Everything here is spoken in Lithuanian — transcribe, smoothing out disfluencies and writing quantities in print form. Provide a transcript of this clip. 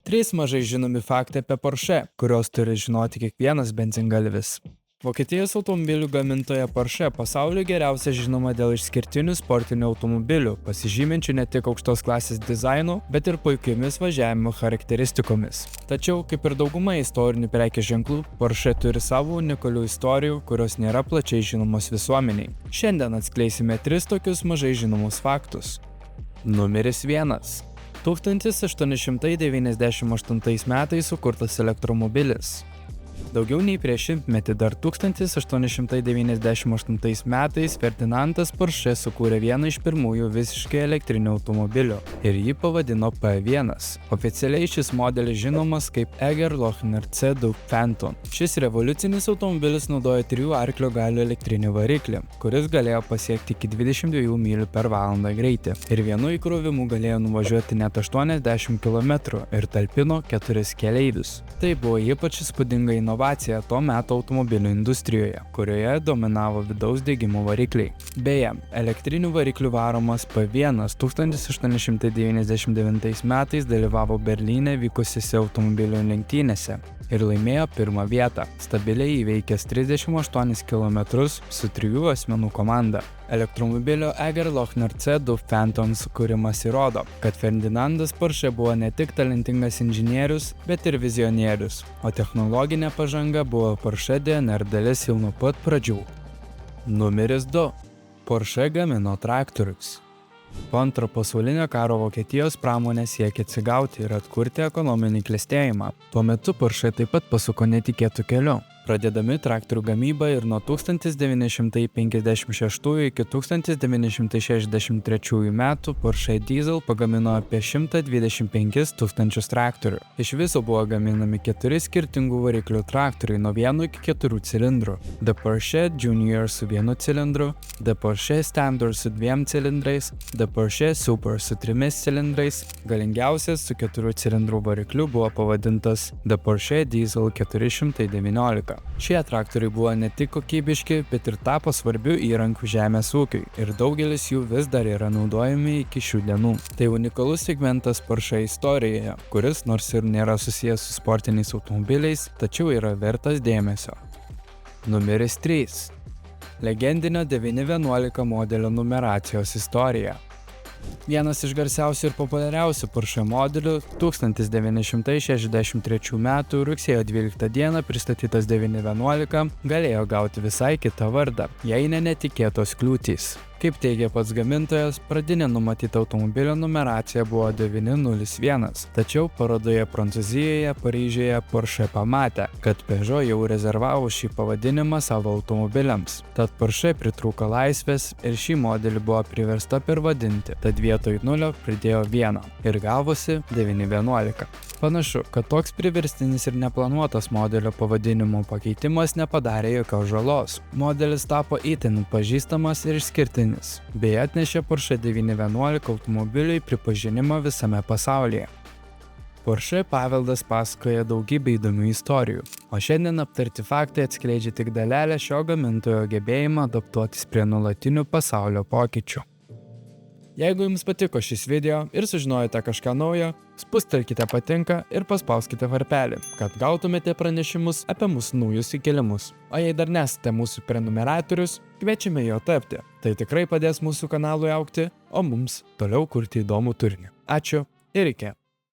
3 mažai žinomi faktai apie Porsche, kuriuos turi žinoti kiekvienas benzingalvis. Vokietijos automobilių gamintoja Porsche pasauliu geriausia žinoma dėl išskirtinių sportinių automobilių, pasižyminčių ne tik aukštos klasės dizainu, bet ir puikiomis važiavimo charakteristikomis. Tačiau, kaip ir dauguma istorinių prekės ženklų, Porsche turi savo unikalių istorijų, kurios nėra plačiai žinomos visuomeniai. Šiandien atskleisime 3 tokius mažai žinomus faktus. Numeris 1. 1898 metais sukurtas elektromobilis. Daugiau nei prieš šimtmetį, dar 1898 metais Ferdinandas Porsche sukūrė vieną iš pirmųjų visiškai elektrinių automobilių ir jį pavadino P1. Oficialiai šis modelis žinomas kaip Egerlochner C2 Phantom. Šis revoliucinis automobilis naudoja 3 arklio galių elektrinį variklį, kuris galėjo pasiekti iki 22 mylių per valandą greitį ir vienu įkrovimu galėjo nuvažiuoti net 80 km ir talpino 4 keleivius. Tai buvo ypač įspūdinga inovacija to meto automobilių industrijoje, kurioje dominavo vidaus degimo varikliai. Beje, elektrinių variklių varomas P1 1899 metais dalyvavo Berlyne vykusiose automobilių lenktynėse ir laimėjo 1 vietą, stabiliai įveikęs 38 km su 3 asmenų komanda. Elektromobilio Egerlochner C2 Phantom sukūrimas įrodo, kad Ferdinandas Porsche buvo ne tik talentingas inžinierius, bet ir vizionierius, o technologinė pažanga buvo Porsche DNR dalis jau nuo pat pradžių. Numeris 2. Porsche gamino traktorius. Po Antro pasaulinio karo Vokietijos pramonė siekė atsigauti ir atkurti ekonominį klestėjimą. Tuo metu Porsche taip pat pasuko netikėtų keliu. Pradedami traktorių gamybą ir nuo 1956 iki 1963 metų Porsche Diesel pagamino apie 125 tūkstančius traktorių. Iš viso buvo gaminami 4 skirtingų variklių traktoriai nuo 1 iki 4 cilindrų. The Porsche Junior su 1 cilindru, The Porsche Standard su 2 cilindrais, The Porsche Super su 3 cilindrais. Galingiausias su 4 cilindrų varikliu buvo pavadintas The Porsche Diesel 419. Šie traktoriai buvo ne tik kokybiški, bet ir tapo svarbiu įrankiu žemės ūkiui ir daugelis jų vis dar yra naudojami iki šių dienų. Tai unikalus segmentas Porsche istorijoje, kuris nors ir nėra susijęs su sportiniais automobiliais, tačiau yra vertas dėmesio. Numeris 3. Legendinio 911 modelio numeracijos istorija. Vienas iš garsiausių ir populiariausių Porsche modelių 1963 m. rugsėjo 12 d. pristatytas 911 galėjo gauti visai kitą vardą, jei ne netikėtos kliūtys. Kaip teigia pats gamintojas, pradinė numatyta automobilio numeracija buvo 901, tačiau parodoje Prancūzijoje, Paryžiuje Porsche pamatė, kad Peugeot jau rezervavo šį pavadinimą savo automobiliams. Tad Porsche pritrūko laisvės ir šį modelį buvo priversta pervadinti, tad vietoj 0 pridėjo 1 ir gavosi 911. Panašu, kad toks priverstinis ir neplanuotas modelio pavadinimo pakeitimas nepadarė jokios žalos. Modelis tapo itin pažįstamas ir išskirtinis, bei atnešė Porsche 911 automobiliui pripažinimą visame pasaulyje. Porsche paveldas pasakoja daugybę įdomių istorijų, o šiandien aptarti faktai atskleidžia tik dalelę šio gamintojo gebėjimą adaptuotis prie nuolatinių pasaulio pokyčių. Jeigu jums patiko šis video ir sužinojote kažką naujo, spustelkite patinka ir paspauskite varpelį, kad gautumėte pranešimus apie mūsų naujus įkėlimus. O jei dar nesate mūsų prenumeratorius, kviečiame jo tapti. Tai tikrai padės mūsų kanalui augti, o mums toliau kurti įdomų turinį. Ačiū ir iki.